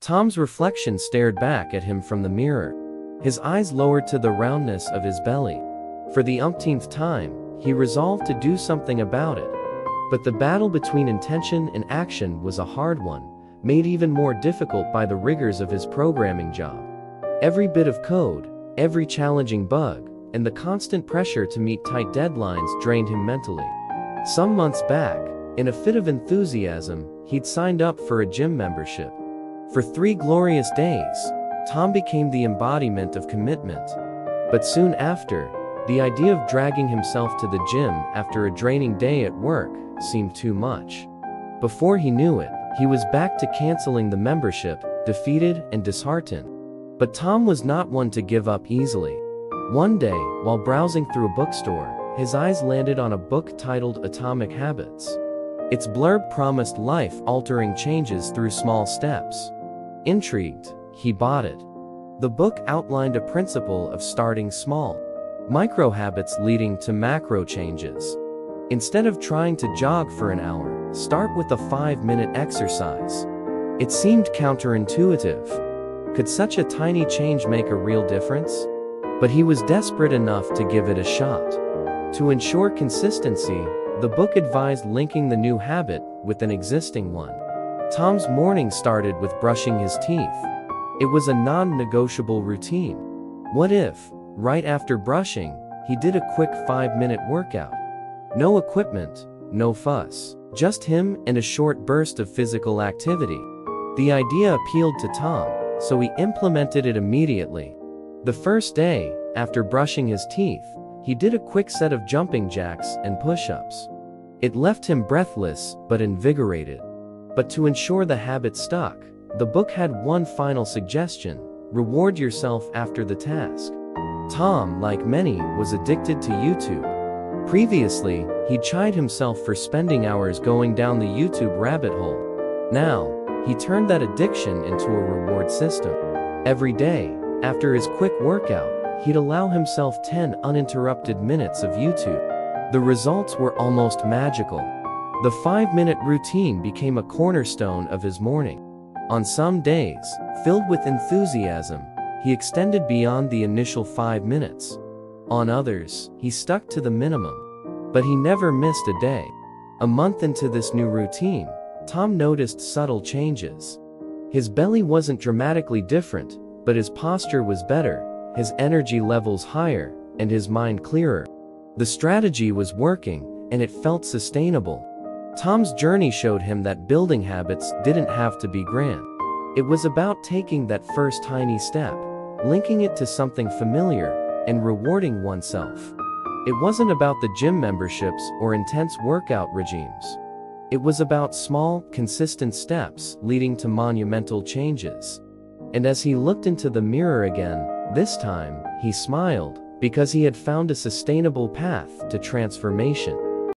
Tom's reflection stared back at him from the mirror. His eyes lowered to the roundness of his belly. For the umpteenth time, he resolved to do something about it. But the battle between intention and action was a hard one, made even more difficult by the rigors of his programming job. Every bit of code, every challenging bug, and the constant pressure to meet tight deadlines drained him mentally. Some months back, in a fit of enthusiasm, he'd signed up for a gym membership. For 3 glorious days, Tom became the embodiment of commitment. But soon after, the idea of dragging himself to the gym after a draining day at work seemed too much. Before he knew it, he was back to canceling the membership, defeated and disheartened. But Tom was not one to give up easily. One day, while browsing through a bookstore, his eyes landed on a book titled Atomic Habits. Its blurb promised life-altering changes through small steps. Intrigued, he bought it. The book outlined a principle of starting small, micro habits leading to macro changes. Instead of trying to jog for an hour, start with a 5-minute exercise. It seemed counterintuitive. Could such a tiny change make a real difference? But he was desperate enough to give it a shot. To ensure consistency, the book advised linking the new habit with an existing one. Tom's morning started with brushing his teeth. It was a non-negotiable routine. What if, right after brushing, he did a quick 5-minute workout? No equipment, no fuss. Just him and a short burst of physical activity. The idea appealed to Tom, so he implemented it immediately. The first day, after brushing his teeth, he did a quick set of jumping jacks and push-ups. It left him breathless but invigorated. But to ensure the habit stuck, the book had one final suggestion: reward yourself after the task. Tom, like many, was addicted to YouTube. Previously, he'd chid himself for spending hours going down the YouTube rabbit hole. Now, he turned that addiction into a reward system. Every day, after his quick workout, he'd allow himself 10 uninterrupted minutes of YouTube. The results were almost magical. The 5-minute routine became a cornerstone of his morning. On some days, filled with enthusiasm, he extended beyond the initial 5 minutes. On others, he stuck to the minimum. But he never missed a day. A month into this new routine, Tom noticed subtle changes. His belly wasn't dramatically different, but his posture was better, his energy levels higher, and his mind clearer. The strategy was working, and it felt sustainable. Tom's journey showed him that building habits didn't have to be grand. It was about taking that first tiny step, linking it to something familiar, and rewarding oneself. It wasn't about the gym memberships or intense workout regimes. It was about small, consistent steps leading to monumental changes. And as he looked into the mirror again, this time, he smiled, because he had found a sustainable path to transformation.